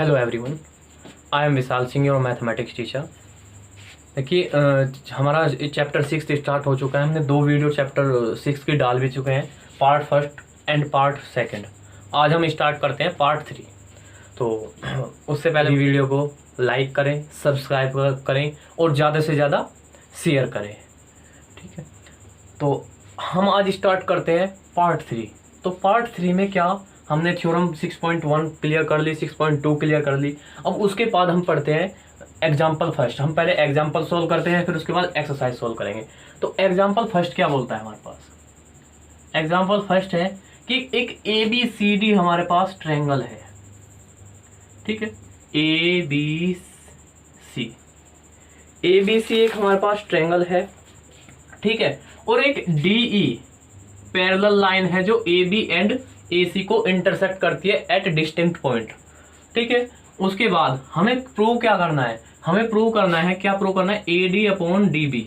Hello everyone, I am Vishal Singh, your mathematics teacher. देखिए हमारा chapter 6 start हो चुका है। हमने 2 वीडियो चैप्टर 6 की डाल भी चुके हैं, part first and part second. आज हम स्टार्ट करते हैं पार्ट 3। तो उससे पहले वीडियो को लाइक करें, सब्सक्राइब करें और ज़्यादा से ज़्यादा शेयर करें, ठीक है। तो हम आज स्टार्ट करते हैं पार्ट 3। तो पार्ट 3 में क्या, हमने थ्योरम 6.1 क्लियर कर ली, 6.2 क्लियर कर ली। अब उसके बाद हम पढ़ते हैं एग्जाम्पल फर्स्ट। हम पहले एग्जाम्पल सोल्व करते हैं, फिर उसके बाद एक्सरसाइज सोल्व करेंगे। तो एग्जाम्पल फर्स्ट क्या बोलता है हमारे पास? एग्जाम्पल फर्स्ट है कि एक ABCD हमारे पास ट्रायंगल है, ठीक है। ABC एक हमारे पास ट्रायंगल है, ठीक है। और एक DE पैरेलल लाइन है जो AB एंड AC को इंटरसेक्ट करती है एट डिस्टिंक्ट पॉइंट, ठीक है। उसके बाद हमें प्रूव क्या करना है? हमें प्रूव करना है, क्या प्रूव करना है? AD upon DB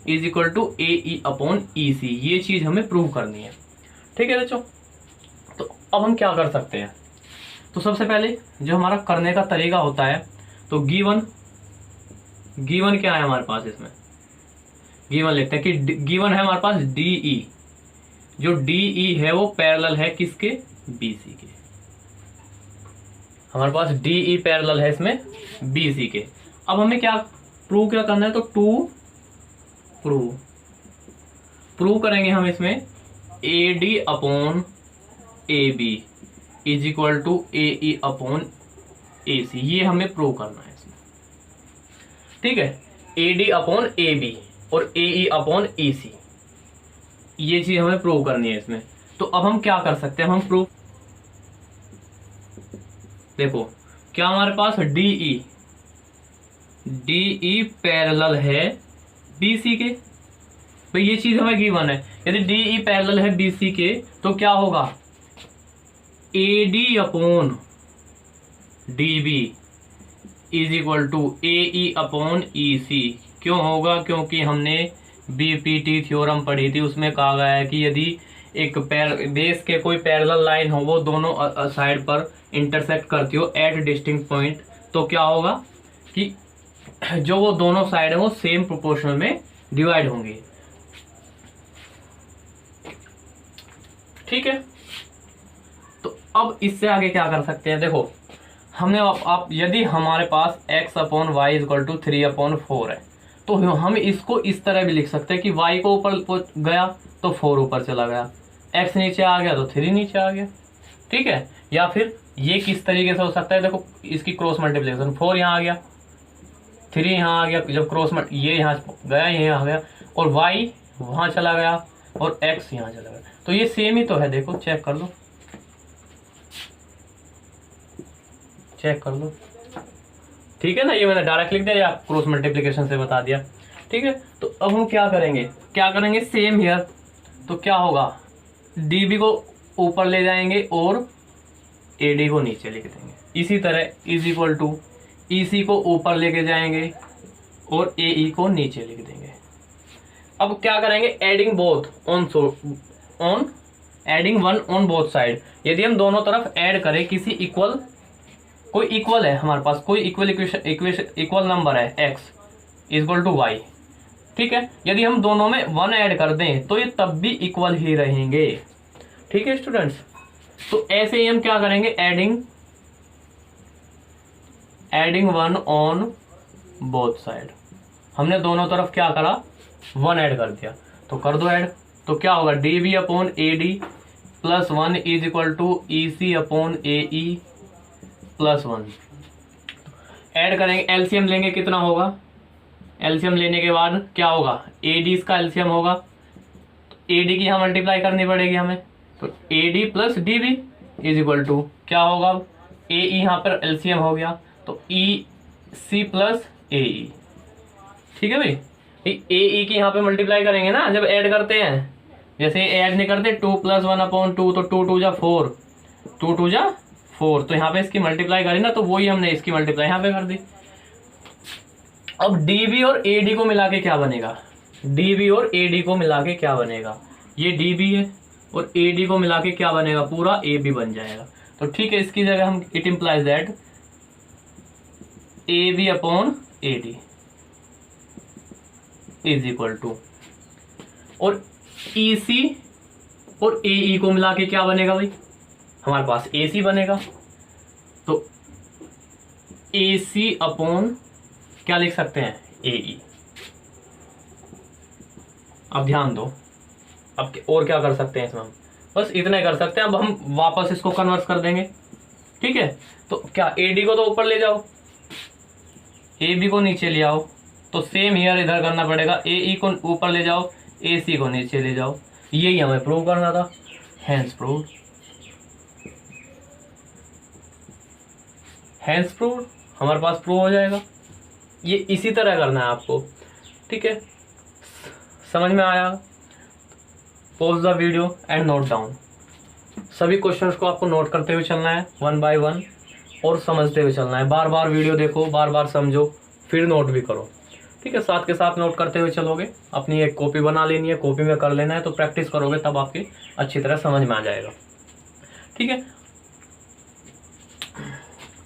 is equal to AE upon EC। ये चीज हमें प्रूव करनी है, ठीक है बच्चों। तो अब हम क्या कर सकते हैं? तो सबसे पहले जो हमारा करने का तरीका होता है, तो गिवन क्या है हमारे पास? इसमें गिवन लिखते हैं कि गिवन है हमारे पास DE। जो DE है वो पैरेलल है किसके? BC के। हमारे पास DE पैरेलल है इसमें BC के। अब हमें क्या करना है? तो प्रूव करेंगे हम इसमें AD upon AB is equal to AE upon AC। ये हमें प्रूव करना है इसमें, ठीक है। AD अपॉन AB और AE अपॉन EC, ये चीज हमें प्रूव करनी है इसमें। तो अब हम क्या कर सकते हैं? हम प्रूव, देखो क्या हमारे पास DE पैरेलल है BC के, तो ये चीज हमें गिवन है। यदि DE पैरेलल है BC के तो क्या होगा? AD upon DB is equal to AE upon EC। क्यों होगा? क्योंकि हमने BPT थ्योरम पढ़ी थी, उसमें कहा गया है कि यदि एक बेस के कोई पैरेलल लाइन हो, वो दोनों साइड पर इंटरसेक्ट करती हो एट डिस्टिंक्ट पॉइंट, तो क्या होगा कि जो वो दोनों साइड है वो सेम प्रोपोर्शन में डिवाइड होंगी, ठीक है। तो अब इससे आगे क्या कर सकते हैं? देखो हमने आप यदि हमारे पास x upon Y equal to 3 upon 4 है, तो हम इसको इस तरह भी लिख सकते हैं कि y को ऊपर गया तो 4 ऊपर चला गया, x नीचे आ गया तो 3 नीचे आ गया, ठीक है। या फिर ये किस तरीके से हो सकता है? देखो इसकी क्रॉस मल्टीप्लिकेशन, 4 यहाँ आ गया, 3 यहाँ आ गया, जब क्रॉस ये यहाँ गया, ये यहाँ आ गया, और y वहाँ चला गया और x यहाँ चला गया, तो ये सेम ही तो है। देखो चेक कर लो, ठीक है ना। ये मैंने डायरेक्ट लिख दिया या क्रॉस मल्टीप्लिकेशन से बता दिया, ठीक है। तो अब हम क्या करेंगे? Same here. तो क्या होगा? DB को ऊपर ले जाएंगे और AD को नीचे लिख देंगे। इसी तरह इज इक्वल टू EC को ऊपर लेके जाएंगे और AE को नीचे लिख देंगे। अब क्या करेंगे? Adding one on both side. यदि हम दोनों तरफ ऐड करें किसी कोई इक्वल है हमारे पास, कोई इक्वल नंबर है x इक्वल टू y, ठीक है। यदि हम दोनों में 1 ऐड कर दें तो ये तब भी इक्वल ही रहेंगे, ठीक है स्टूडेंट्स। तो ऐसे ही हम क्या करेंगे? Adding one on both side. हमने दोनों तरफ क्या करा? 1 ऐड कर दिया, तो कर दो ऐड। तो क्या होगा? DB upon AD plus 1 is equal to EC upon AE plus 1। Add करेंगे, एलसीएम लेंगे, कितना होगा? एलसीएम लेने के बाद क्या होगा? AD इसका एलसीएम होगा, तो AD की यहाँ मल्टीप्लाई करनी पड़ेगी हमें, तो AD plus DB is equal to क्या होगा? AE यहाँ पर एलसीएम हो गया, तो EC प्लस AE, ठीक है भाई। AE की यहाँ पे मल्टीप्लाई करेंगे ना जब ऐड करते हैं, जैसे ऐड नहीं करते 2 प्लस 1 अपॉन 2, तो 2 2 जा 4, 2 2 जा 4, तो यहाँ पे इसकी मल्टीप्लाई करी ना, तो वही हमने इसकी मल्टीप्लाई यहाँ पे कर दी। अब DB और AD को मिला के क्या बनेगा? DB और AD को मिला के क्या बनेगा? ये DB है और AD को मिला के क्या बनेगा? पूरा AB बन जाएगा। तो ठीक है, इसकी जगह हम it implies that A B upon A D is equal to, और ई सी और ए ई को मिला के क्या बनेगा भाई, हमारे पास ए सी बनेगा। तो ए सी अपॉन क्या लिख सकते हैं, ए ई। अब ध्यान दो, अब और क्या कर सकते हैं इसमें हम, बस इतना ही कर सकते हैं। अब हम वापस इसको कन्वर्ट कर देंगे, ठीक है। तो क्या ए डी को तो ऊपर ले जाओ, ए बी को नीचे ले आओ, तो सेम हियर इधर करना पड़ेगा, ए ई को ऊपर ले जाओ, ए सी को नीचे ले जाओ। यही हमें प्रूव करना था, हैंस प्रूव, हैंस प्रूव, हमारे पास प्रूव हो जाएगा। ये इसी तरह करना है आपको, ठीक है। समझ में आया? Pause the video and note down. सभी क्वेश्चंस को आपको नोट करते हुए चलना है, वन बाय वन, और समझते हुए चलना है। बार बार वीडियो देखो, बार बार समझो, फिर नोट भी करो, ठीक है। साथ के साथ नोट करते हुए चलोगे। अपनी एक कॉपी बना लेनी है, कॉपी में कर लेना है, तो प्रैक्टिस करोगे तब आपकी अच्छी तरह समझ में आ जाएगा, ठीक है।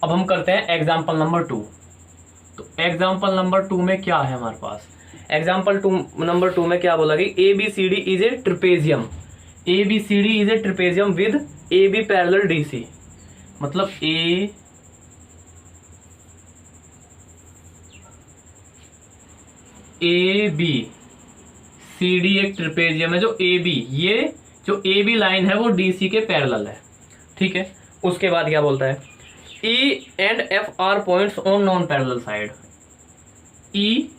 अब हम करते हैं एग्जाम्पल नंबर 2। तो एग्जाम्पल नंबर 2 में क्या है हमारे पास, एग्जाम्पल नंबर 2 में क्या बोला कि A B C D is a trapezium, A B C D is a trapezium with A B parallel D C. मतलब ए बी सी डी एक ट्रिपेजियम है, जो ए बी, ये जो ए बी लाइन है वो डी सी के parallel है, ठीक है। उसके बाद क्या बोलता है, E and F are points on non parallel side. E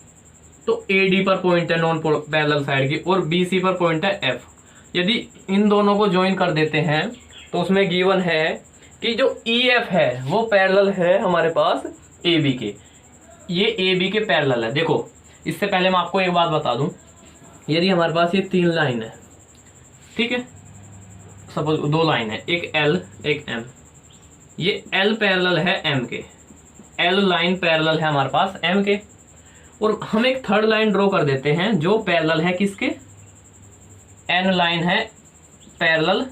तो ए डी पर पॉइंट है नॉन पैरेलल साइड की, और बी सी पर पॉइंट है एफ। यदि इन दोनों को ज्वाइन कर देते हैं तो उसमें गिवन है कि जो ई एफ है वो पैरेलल है हमारे पास ए बी के, ये ए बी के पैरेलल है। देखो, इससे पहले मैं आपको एक बात बता दूं, यदि हमारे पास ये 3 लाइन है, ठीक है, सपोज 2 लाइन है, एक एल एक एम, ये एल पैरेलल है एम के, एल लाइन पैरेलल है हमारे पास एम के, और हम एक थर्ड लाइन ड्रॉ कर देते हैं जो पैरेलल है किसके, एन लाइन है पैरेलल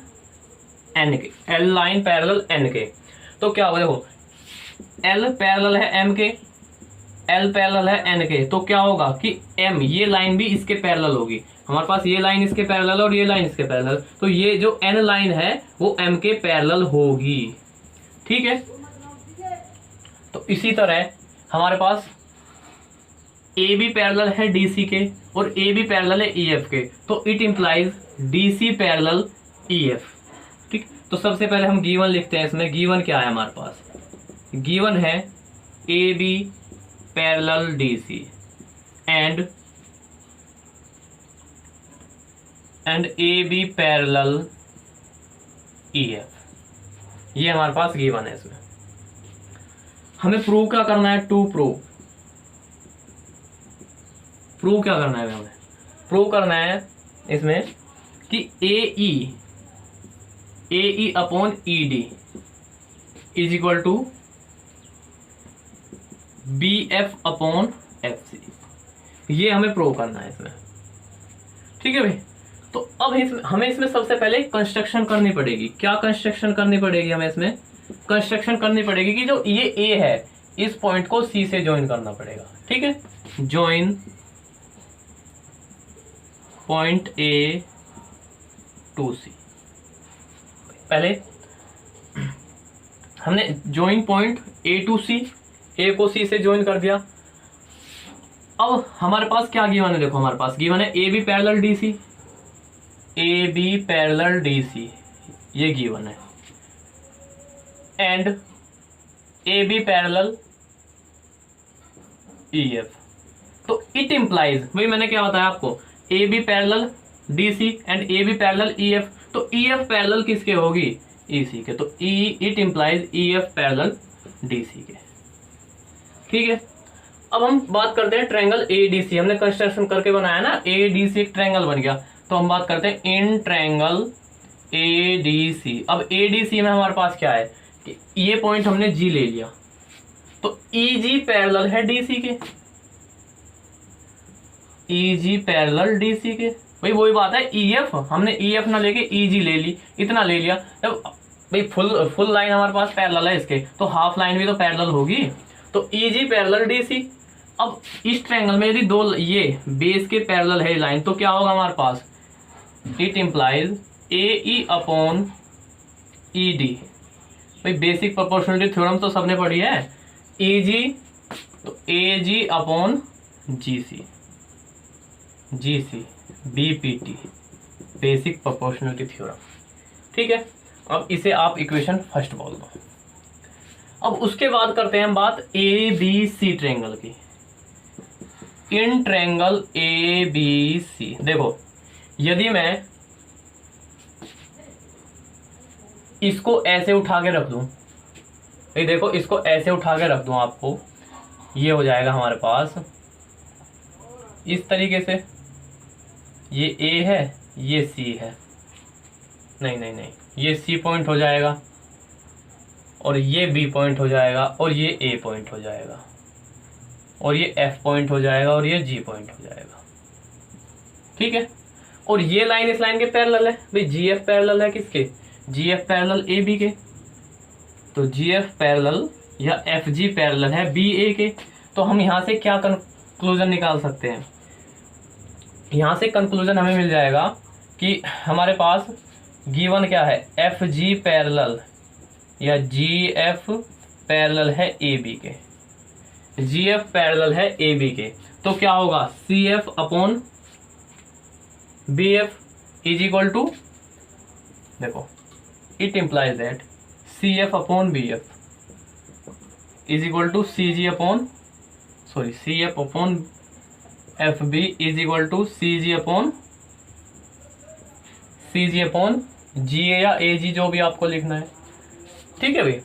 एन के, एल लाइन पैरेलल एन के। तो क्या होगा, देखो एल पैरेलल है एम के, एल पैरेलल है एन के, तो क्या होगा कि एम, ये लाइन भी इसके पैरेलल होगी। हमारे पास ये लाइन इसके पैरेलल और ये लाइन इसके पैरेलल, तो ये जो एन लाइन है वो एम के पैरेलल होगी, ठीक है। तो इसी तरह हमारे पास ए बी पैरेलल है डी सी के और ए बी पैरेलल है ई एफ के, तो it implies D C parallel E F, ठीक। तो सबसे पहले हम गिवन लिखते हैं। इसमें गिवन क्या है हमारे पास, गिवन है A B parallel D C and A B parallel E F, ये हमारे पास गिवन है। इसमें हमें प्रूव क्या करना है, टू प्रूव क्या करना है, हमें प्रूव करना है इसमें कि A E upon E D is equal to B F upon F C, ये हमें प्रूव करना है इसमें, ठीक है भाई। तो अब हमें इसमें सबसे पहले कंस्ट्रक्शन करनी पड़ेगी। क्या कंस्ट्रक्शन करनी पड़ेगी, हमें इसमें कंस्ट्रक्शन करनी पड़ेगी कि जो ये ए है इस पॉइंट को सी से ज्वाइन करना पड़ेगा, ठीक है। ज्वाइन पॉइंट ए टू सी, पहले हमने ज्वाइन पॉइंट ए टू सी, ए को सी से ज्वाइन कर दिया। अब हमारे पास क्या गिवन है, देखो हमारे पास गिवन है A B parallel D C, A B parallel D C, ये गिवन है, and A B parallel E F. तो इट इम्प्लाइज, वही मैंने क्या बताया आपको, A B parallel D C and A B parallel E F. तो ई एफ पैरेलल किसके होगी, ई सी के, तो it implies E F parallel D C के, ठीक है। अब हम बात करते हैं ट्रायंगल ए डी सी, हमने कंस्ट्रक्शन करके बनाया ना, ए डी सी एक ट्रायंगल बन गया। तो हम बात करते हैं इन ट्रायंगल ए डी सी। अब ए डी सी में हमारे पास क्या है कि ये पॉइंट हमने जी ले लिया, तो ई जी पैरेलल है डी सी के, ई जी पैरेलल डी सी के, भाई वही बात है। ई एफ हमने ई एफ ना लेके ई जी ले ली, इतना ले लिया। जब भाई फुल लाइन हमारे पास पैरेलल है इसके, तो हाफ लाइन भी तो पैरेलल होगी। तो EG पैरेलल DC। अब इस ट्रायंगल में यदि दो ये बेस के पैरेलल है लाइन तो क्या होगा हमारे पास, it implies AE upon ED। भाई बेसिक प्रोपोर्शनलिटी थ्योरम तो सबने पढ़ी है, EG तो AG upon GC, BPT basic proportionality theorem. ठीक है, अब इसे आप इक्वेशन फर्स्ट बोल दो। अब उसके बाद करते हैं हम बात ABC ट्रायंगल की। इन ट्रायंगल ABC देखो, यदि मैं इसको ऐसे उठा के रख दूं, ये देखो इसको ऐसे उठा के रख दूं आपको, ये हो जाएगा हमारे पास इस तरीके से, ये A है, ये C है, नहीं ये C पॉइंट हो जाएगा और ये B पॉइंट हो जाएगा और ये A पॉइंट हो जाएगा और ये F पॉइंट हो जाएगा और ये G पॉइंट हो जाएगा। ठीक है, और ये लाइन इस लाइन के पैरेलल है। भाई GF पैरेलल है किसके, GF पैरेलल AB के, तो GF पैरेलल या FG पैरेलल है BA के। तो हम यहाँ से क्या कंक्लूजन निकाल सकते हैं, यहाँ से कंक्लूजन हमें मिल जाएगा कि हमारे पास गिवन क्या है, FG पैरेलल या GF पैरेलल है AB के, GF पैरेलल है AB के। तो क्या होगा, CF upon BF is equal to, देखो it implies that CF upon BF is equal to CF upon FB is equal to CG upon GA या AG, जो भी आपको लिखना है। ठीक है भाई,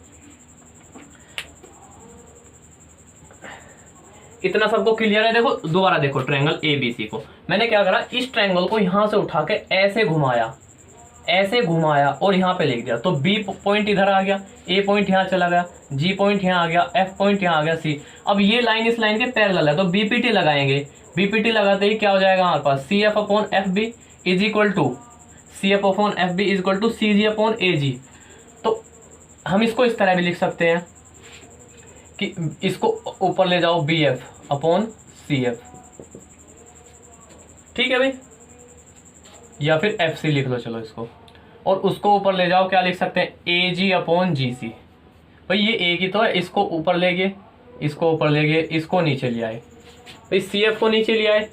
इतना सबको क्लियर है। देखो दोबारा देखो ट्रायंगल ABC को, मैंने क्या करा, इस ट्रायंगल को यहां से उठा के ऐसे घुमाया और यहाँ पे लिख दिया। तो B पॉइंट इधर आ गया, A पॉइंट यहाँ चला गया, G पॉइंट यहाँ आ गया, F पॉइंट यहाँ आ गया, C। अब ये लाइन इस लाइन के पैरेलल है तो BPT लगाएंगे। BPT लगाते ही क्या हो जाएगा हमारे पास, CF upon FB is equal to CG upon AG। तो हम इसको इस तरह भी लिख सकते हैं कि इसको ऊपर ले जाओ BF अपॉन CF। ठीक है भाई, या फिर FC लिख लो, चलो इसको, और उसको ऊपर ले जाओ, क्या लिख सकते हैं, AG अपॉन GC। भाई ये A की तो है, इसको ऊपर ले गए, इसको ऊपर ले गए, इसको नीचे ले आए, भाई CF को नीचे ले आए,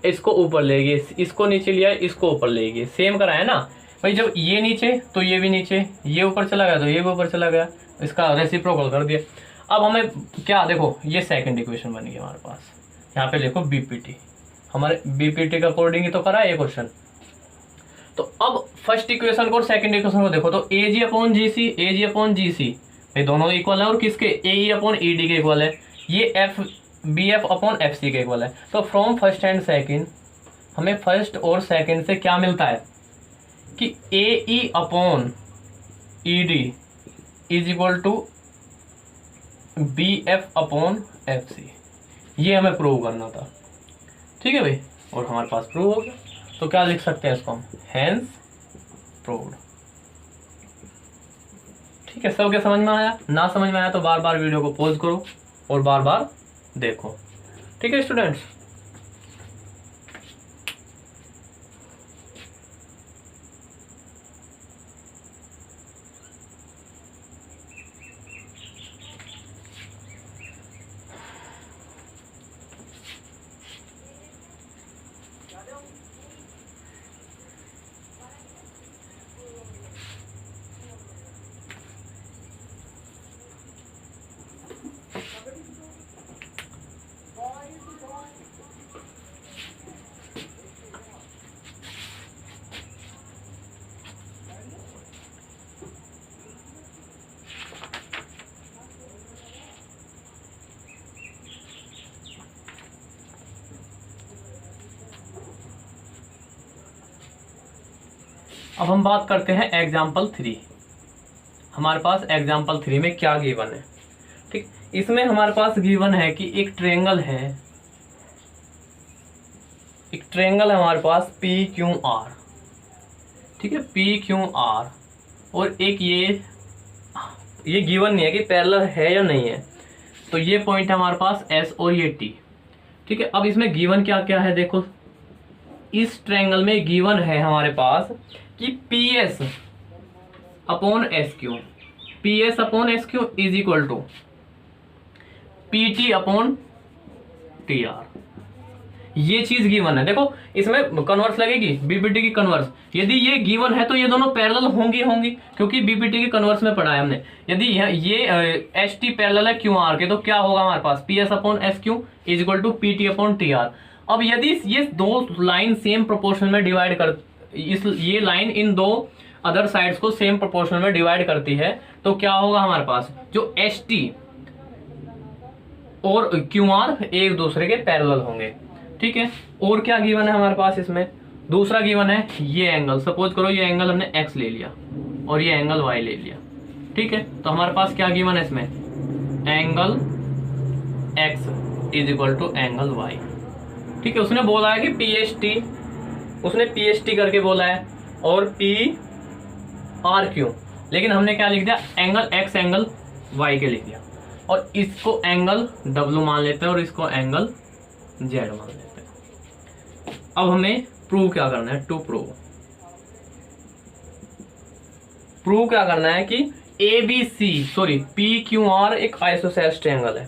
इसको ऊपर ले गए, इसको नीचे ले आए, इसको ऊपर ले गए, सेम करा है ना भाई। जब ये नीचे तो ये भी नीचे, ये ऊपर चला गया तो ये भी ऊपर चला गया, इसका रेसिप्रोकल कर दिया। अब हमें क्या, देखो ये सेकंड इक्वेशन बन गई हमारे पास, यहाँ पे देखो BPT, हमारे BPT के अकॉर्डिंग ही तो करा है ये क्वेश्चन। तो अब फर्स्ट इक्वेशन को और सेकंड इक्वेशन को देखो, तो AG अपॉन GC ये दोनों इक्वल है, और किसके, AE अपॉन ED के इक्वल है, ये BF अपॉन FC के इक्वल है। तो फ्रॉम फर्स्ट एंड सेकंड हमें फर्स्ट और सेकंड से क्या मिलता है कि AE upon ED is equal to BF upon FC। ये हमें प्रूव करना था। ठीक है भाई, और हमारे पास प्रूव हो गया। तो क्या लिख सकते हैं इसको हम, हेंस प्रूव्ड। ठीक है, सब क्या समझ में आया, ना समझ में आया तो बार बार वीडियो को पॉज करो और बार बार देखो। ठीक है स्टूडेंट्स, अब हम बात करते हैं एग्जाम्पल 3। हमारे पास एग्जाम्पल 3 में क्या गिवन है। ठीक, इसमें हमारे पास गिवन है कि एक ट्रायंगल है, हमारे पास PQR। ठीक है, PQR, और एक ये गिवन नहीं है कि पैरेलल है या नहीं है। तो ये पॉइंट है हमारे पास एस और ये टी। ठीक है, अब इसमें गिवन क्या क्या है देखो, इस ट्रायंगल में गिवन है हमारे पास कि P S upon S Q, P S upon S Q is equal to P T upon T R, ये चीज गिवन है। देखो इसमें कन्वर्स लगेगी, बीपीटी की कन्वर्स, यदि ये गिवन है तो ये दोनों पैरेलल होंगी होंगी, क्योंकि बीपीटी की कन्वर्स में पढ़ा है हमने। यदि ये एच टी पैरेलल है क्यू आर के, तो क्या होगा हमारे पास P S upon S Q is equal to P T upon T R. अब यदि ये दो लाइन सेम प्रोपोर्शन में डिवाइड कर, ये लाइन इन दो अदर साइड्स को सेम प्रोपोर्शन में डिवाइड करती है, तो क्या होगा हमारे पास, जो एच टी और क्यू आर एक दूसरे के पैरेलल होंगे। ठीक है, और क्या गिवन है हमारे पास, इसमें दूसरा गिवन है ये एंगल, सपोज करो ये एंगल हमने x ले लिया और ये एंगल y ले लिया। ठीक है, तो हमारे पास क्या गिवन है इसमें, angle x is equal to angle y। ठीक है, उसने बोला है कि पी एच टी, उसने पी एच टी करके बोला है और पी आर क्यू, लेकिन हमने क्या लिख दिया, एंगल x एंगल y के लिख दिया, और इसको एंगल w मान लेते हैं और इसको एंगल z मान लेते हैं। अब हमें प्रूव क्या करना है, टू प्रूव क्या करना है कि A B C sorry P Q R एक आइसोसेलेस ट्रायंगल है,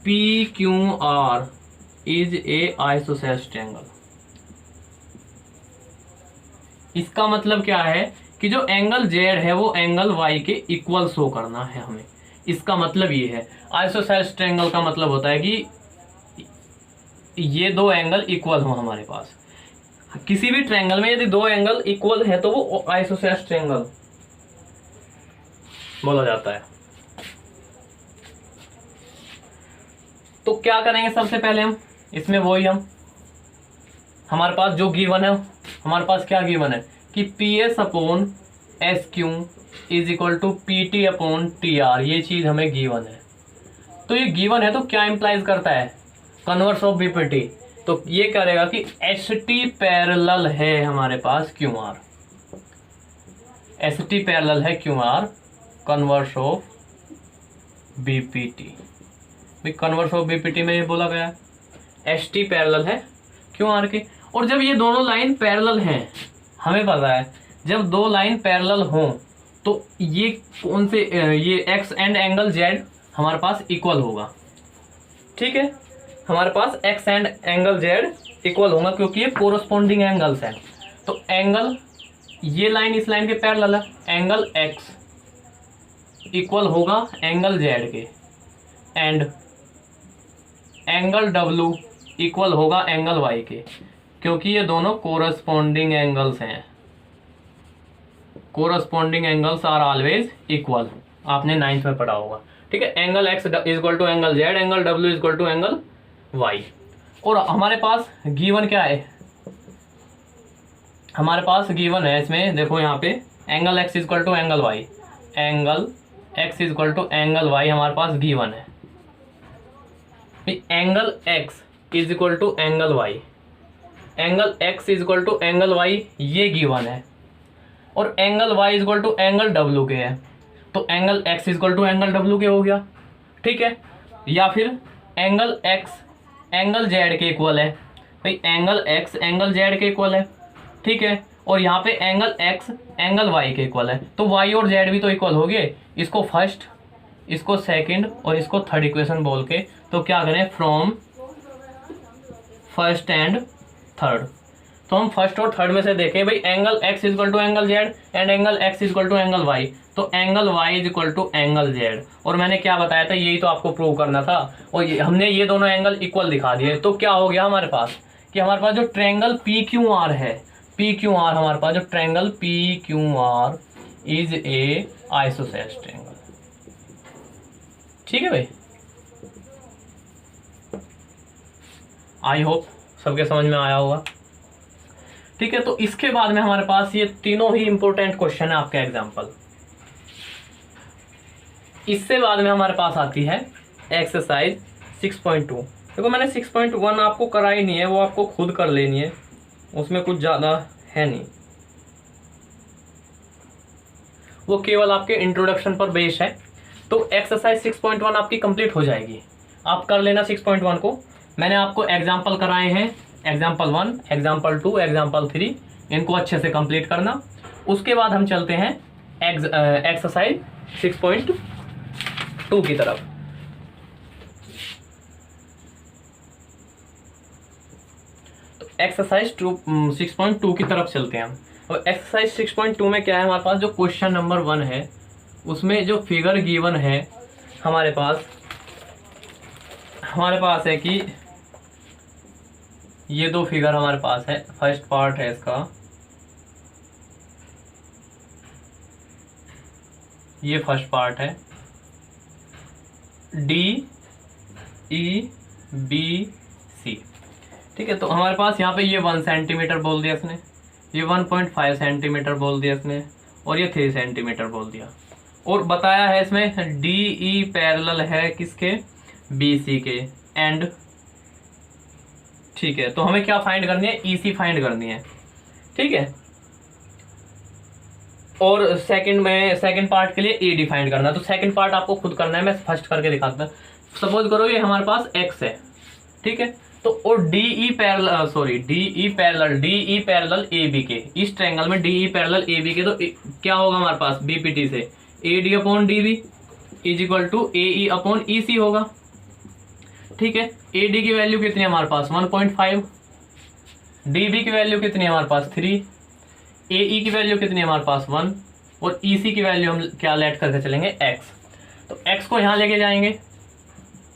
P Q R is a isosceles triangle. इसका मतलब क्या है कि जो एंगल जेड है वो एंगल वाई के इक्वल शो करना है हमें। इसका मतलब ये है, आइसोसेलेस ट्रायंगल का मतलब होता है कि ये दो एंगल इक्वल हो हमारे पास। किसी भी ट्रायंगल में यदि दो एंगल इक्वल है तो वो आइसोसेलेस ट्रायंगल बोला जाता है। तो क्या करेंगे, सबसे पहले हम इसमें वही हमारे पास जो गिवन है, हमारे पास क्या गिवन है कि P S upon S Q is equal to P T upon T R, ये चीज हमें गिवन है। तो ये गिवन है तो क्या इंप्लाइज करता है, कन्वर्स ऑफ बीपीटी। तो ये करेगा कि एच टी पैरेलल है हमारे पास Q R, H T parallel है Q R, converse of BPT. Converse of BPT में ये बोला गया एच टी पैरेलल है क्यू आर के। और जब ये दोनों लाइन पैरेलल हैं, हमें पता है जब दो लाइन पैरेलल हों तो ये कौन से, ये एक्स एंड एंगल जेड हमारे पास इक्वल होगा। ठीक है, हमारे पास X and angle Z equal होगा क्योंकि ये कोरस्पॉन्डिंग एंगल्स हैं। तो एंगल, ये लाइन इस लाइन के पैरेलल है, एंगल एक्स इक्वल होगा एंगल जेड के, एंड एंगल डब्ल्यू इक्वल होगा एंगल वाई के, क्योंकि ये दोनों कोरस्पॉन्डिंग एंगल्स हैं। Corresponding angles are always equal, आपने 9th में पढ़ा होगा। ठीक है, angle X is equal to angle Z, angle W is equal to angle Y. और हमारे पास गिवन क्या है, हमारे पास गिवन है इसमें देखो यहाँ पे angle X is equal to angle Y, angle X is equal to angle Y हमारे पास गिवन है। Angle X is equal to angle Y, angle X is equal to angle Y ये गिवन है, और angle Y is equal to angle W के है, तो angle X is equal to angle W के हो गया। ठीक है, या फिर एंगल एक्स एंगल जेड के इक्वल है, भाई एंगल एक्स एंगल जेड के इक्वल है। ठीक है, और यहाँ पे एंगल एक्स एंगल वाई के इक्वल है, तो वाई और जेड भी तो इक्वल हो गए। इसको फर्स्ट, इसको सेकंड और इसको थर्ड इक्वेशन बोल के, तो क्या करें, फ्रॉम फर्स्ट एंड थर्ड। तो हम फर्स्ट और थर्ड में से देखें, भाई angle X is equal to angle Z and angle X is equal to angle Y, तो angle Y is equal to angle Z. और मैंने क्या बताया था, यही तो आपको प्रूव करना था, और हमने ये दोनों एंगल इक्वल दिखा दिए। तो क्या हो गया हमारे पास कि हमारे पास जो ट्रायंगल पी क्यू आर है, पी क्यू आर हमारे पास जो triangle P Q R is a isosceles triangle. ठीक है भाई, आई होप सबके समझ में आया होगा। ठीक है, तो इसके बाद में हमारे पास ये तीनों ही इंपॉर्टेंट क्वेश्चन है आपके एग्जाम्पल। इससे बाद में हमारे पास आती है एक्सरसाइज 6.2। देखो मैंने 6.1 आपको कराई नहीं है, वो आपको खुद कर लेनी है, उसमें कुछ ज़्यादा है नहीं, वो केवल आपके इंट्रोडक्शन पर बेस्ड है। तो एक्सरसाइज 6.1 आपकी कंप्लीट हो जाएगी। आप कर लेना 6.1 को। मैंने आपको एग्जाम्पल कराए हैं, एग्जाम्पल 1, एग्जाम्पल 2, एग्जाम्पल 3, इनको अच्छे से कंप्लीट करना। उसके बाद हम चलते हैं एक्सरसाइज 6.2 की तरफ। तो एक्सरसाइज 6.2 की तरफ चलते हैं हम। और एक्सरसाइज 6.2 में क्या है हमारे पास, जो क्वेश्चन नंबर 1 है उसमें जो फिगर गिवन है हमारे पास है कि ये दो फिगर हमारे पास है। फर्स्ट पार्ट है इसका, ये फर्स्ट पार्ट है DEBC, ठीक है। तो हमारे पास यहाँ पे ये 1 सेंटीमीटर बोल दिया इसने, ये 1.5 सेंटीमीटर बोल दिया इसने, और ये 3 सेंटीमीटर बोल दिया। और बताया है इसमें DE पैरेलल है किसके, BC के, एंड ठीक है। तो हमें क्या फाइंड करनी है, EC फाइंड करनी है, ठीक है। और सेकंड पार्ट के लिए AD फाइंड करना है। तो सेकंड पार्ट आपको खुद करना है, मैं फर्स्ट करके दिखाता हूँ। सपोज करो ये हमारे पास X है, ठीक है। तो और DE पैरेलल AB के, इस ट्रायंगल में DE पैरेलल AB के, तो क्या होगा हमारे पास BPT से AD upon DB is equal to AE upon EC होगा, ठीक है। AD की वैल्यू कितनी है हमारे पास 1.5, DB की वैल्यू कितनी है हमारे पास 3, AE की वैल्यू कितनी है हमारे पास 1, और EC की वैल्यू हम क्या लेट करके चलेंगे X। तो X को यहाँ लेके जाएंगे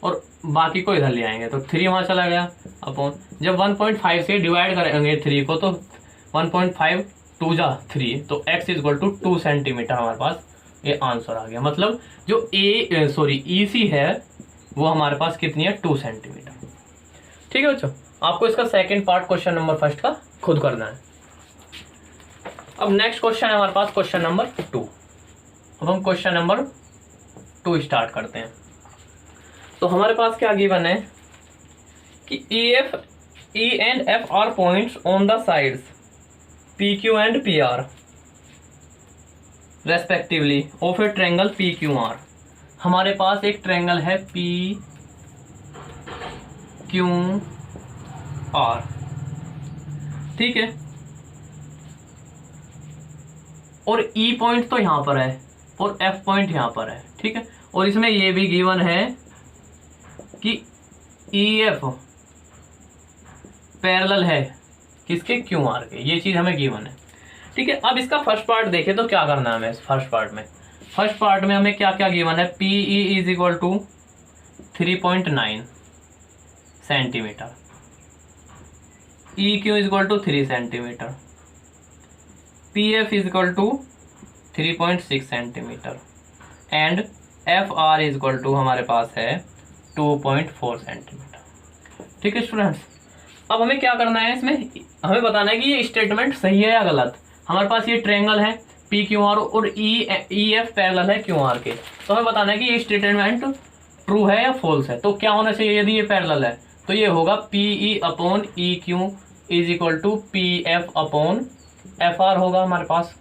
और बाकी को इधर ले आएंगे, तो 3 वहाँ चला गया अपॉन, जब 1.5 से डिवाइड करेंगे 3 को तो 1.5 2 जा 3, तो X is equal to 2 centimetre हमारे पास ये आंसर आ गया। मतलब जो EC है वो हमारे पास कितनी है 2 सेंटीमीटर, ठीक है बच्चों। आपको इसका second part question number first का खुद करना है। अब नेक्स्ट क्वेश्चन है हमारे पास क्वेश्चन नंबर 2। अब हम क्वेश्चन नंबर 2 स्टार्ट करते हैं। तो हमारे पास क्या गिवन है कि E and F are points on the sides PQ and PR respectively of a triangle PQR। हमारे पास एक ट्रायंगल है PQR, ठीक है। और E पॉइंट तो यहां पर है और F पॉइंट यहां पर है, ठीक है। और इसमें ये भी गिवन है कि EF पैरेलल है किसके QR के, ये चीज हमें गिवन है, ठीक है। अब इसका फर्स्ट पार्ट देखें तो क्या करना है हमें। फर्स्ट पार्ट में हमें क्या क्या गिवन है, PE is equal to 3.9 centimetre, EQ is equal to 3 centimetre, PF is equal to 3.6 centimetre, and FR is equal to हमारे पास है 2.4 सेंटीमीटर, ठीक है स्टूडेंट्स। अब हमें क्या करना है, इसमें हमें बताना है कि ये स्टेटमेंट सही है या गलत। हमारे पास ये ट्रायंगल है PQR और EF पैरेलल है QR के, तो हमें बताना है कि ये स्टेटमेंट ट्रू है या फॉल्स है। तो क्या होना चाहिए, यदि ये पैरेलल है तो ये होगा PE upon EQ is equal to PF upon FR होगा हमारे पास,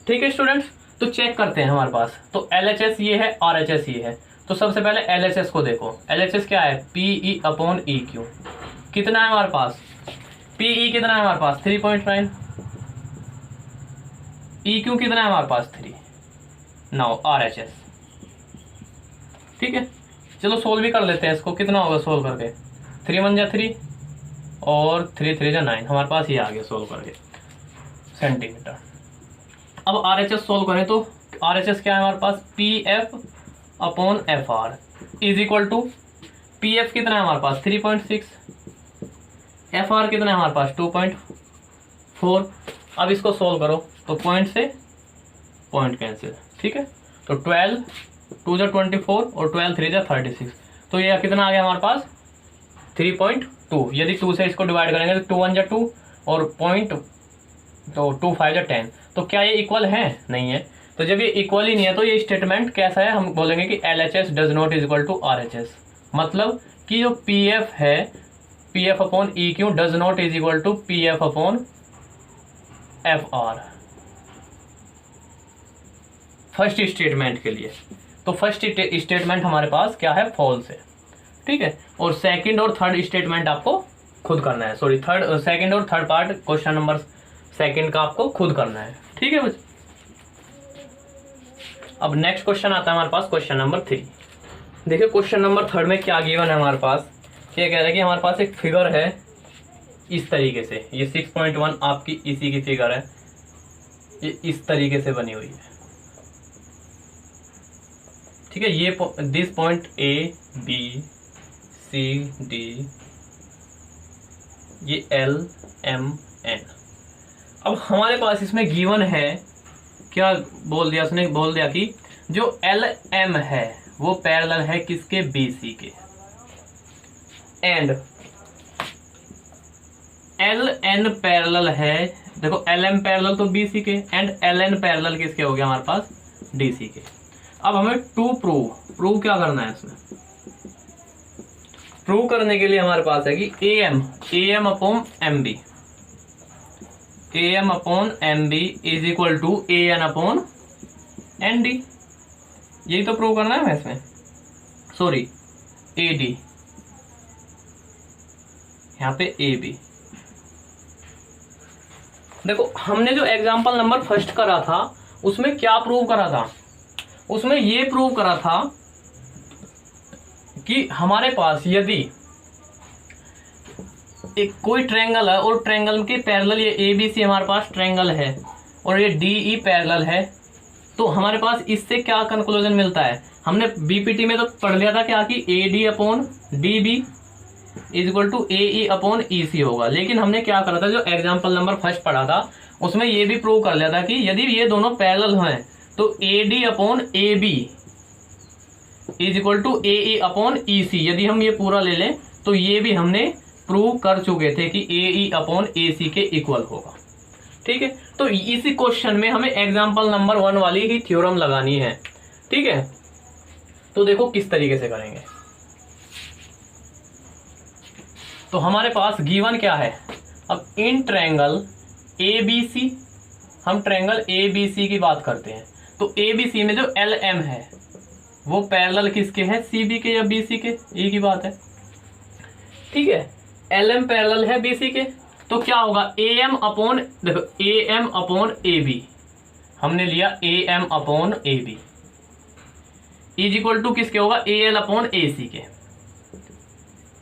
ठीक है स्टूडेंट्स। तो चेक करते हैं हमारे पास, तो LHS ये है, RHS ये है। तो सबसे पहले LHS को देखो, LHS क्या है PE अपॉन EQ, कितना है हमारे पास, PE कितना है हमारे पास 3.9, EQ कितना है हमारे पास 3, नाउ RHS, ठीक है। चलो सोल्व भी कर लेते हैं इसको, कितना होगा सोल्व करके, 3 1 जा 3 और 3 3 जा 9, हमारे पास ये आ गया सोल्व करके सेंटीमीटर। अब RHS सोल्व करें तो RHS क्या है हमारे पास PF upon FR is equal to, PF कितना है हमारे पास 3.6, FR कितना है हमारे पास 2.4। अब इसको सोल्व करो तो पॉइंट से पॉइंट कैंसिल, ठीक है। तो 12 2 जा 24 और 12 3 जा 36, तो ये कितना आ गया हमारे पास 3.2। यदि 2 से इसको डिवाइड करेंगे तो 2 1 जा 2 और पॉइंट, तो 2 5 जा 10। तो क्या ये इक्वल है, नहीं है। तो जब ये इक्वल ही नहीं है तो ये स्टेटमेंट कैसा है, हम बोलेंगे कि LHS does not is equal to RHS। मतलब कि जो PF है PF upon EQ does not is equal to PF upon FR, first statement के लिए। तो फर्स्ट स्टेटमेंट हमारे पास क्या है, फॉल्स है, ठीक है। और सेकंड और थर्ड स्टेटमेंट आपको खुद करना है, सॉरी सेकंड और third part question number second का आपको खुद करना है, ठीक है बच्चे। अब नेक्स्ट क्वेश्चन आता है हमारे पास क्वेश्चन नंबर 3। देखिए क्वेश्चन नंबर 3 में क्या गिवन है हमारे पास, क्या कह रहा है कि हमारे पास एक फिगर है इस तरीके से, ये 6.1 आपकी इसी की फिगर है, ये इस तरीके से बनी हुई है, ठीक है। ये this point A B C D, ये एल एम एन। अब हमारे पास इसमें गिवन है, क्या बोल दिया उसने, बोल दिया कि जो एल एम है वो पैरेलल है किसके, बी सी के, एंड एल एन पैरेलल है, देखो एल एम पैरेलल तो बी सी के, एंड एल एन पैरेलल किसके हो गया हमारे पास, डी सी के। अब हमें टू प्रूव क्या करना है इसमें, प्रूव करने के लिए हमारे पास है कि A M upon M B, A M upon M B is equal to A N upon N D, यही तो प्रूव करना है हमें इसमें, सॉरी ए डी, यहाँ पे ए बी। देखो हमने जो एग्जाम्पल नंबर फर्स्ट करा था उसमें क्या प्रूव करा था, उसमें ये प्रूव करा था कि हमारे पास यदि एक कोई ट्रायंगल है और ट्रायंगल के पैरेलल ये ए बी सी हमारे पास ट्रायंगल है और ये डी ई पैरेलल है, तो हमारे पास इससे क्या कंक्लूजन मिलता है, हमने बीपीटी में तो पढ़ लिया था क्या कि A D upon D B is equal to A E upon E C होगा। लेकिन हमने क्या करा था, जो एग्जाम्पल नंबर फर्स्ट पढ़ा था उसमें ये भी प्रूव कर लिया था कि यदि ये दोनों पैरेलल हैं तो A D upon A B is equal to A E upon E C, यदि हम ये पूरा ले लें तो ये भी हमने प्रूव कर चुके थे कि A E upon A C के इक्वल होगा, ठीक है। तो इसी क्वेश्चन में हमें एग्जाम्पल नंबर 1 वाली ही थ्योरम लगानी है, ठीक है। तो देखो किस तरीके से करेंगे। तो हमारे पास गिवन क्या है, अब इन ट्रायंगल ए बी सी, हम ट्रायंगल ए बी सी की बात करते हैं, तो ए बी सी में जो एल एम है वो पैरेलल किसके है, सी बी के या बी सी के, ये की बात है, ठीक है। एल एम पैरेलल है बी सी के, तो क्या होगा ए एम अपॉन, देखो A M upon A B, हमने लिया A M upon A B is equal to किसके होगा, A L upon A C के,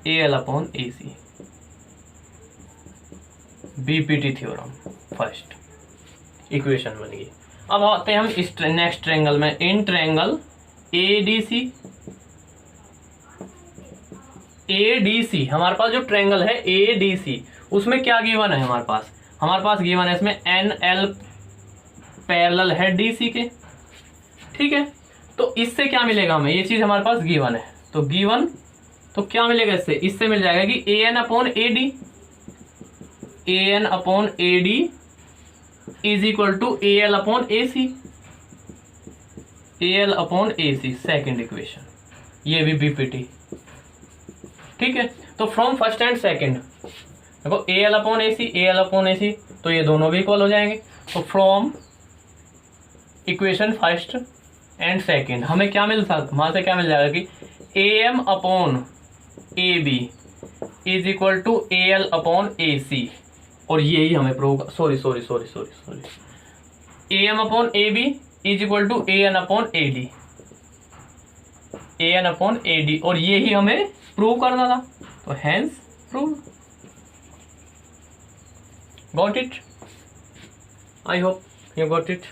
A L upon A C, BPT theorem first equation बन गई। अब आते हैं हम इस नेक्स्ट ट्रायंगल में, in triangle A D C, A D C हमारे पास जो ट्रायंगल है ए डी सी उसमें क्या गिवन है हमारे पास गिवन है इसमें एन एल पैरेलल है डी सी के, ठीक है। तो इससे क्या मिलेगा हमें, ये चीज हमारे पास गिवन है, तो गिवन तो क्या मिलेगा इससे मिल जाएगा कि A N upon A D, A N upon A D is equal to A L upon A C, A L upon A C second equation, ये भी बीपीटी, ठीक है। तो फ्रॉम फर्स्ट एंड सेकेंड देखो A L upon A C, A L upon A C, तो ये दोनों भी इक्वल हो जाएंगे। तो from equation first and second हमें क्या मिल सकता, वहां से क्या मिल जाएगा कि A M upon A B is equal to A L upon A C, और यही हमें prove, sorry A M upon A B is equal to A N upon A D, A N upon A D, और यही हमें prove करना था, तो hence prove. Got it, I hope you got it.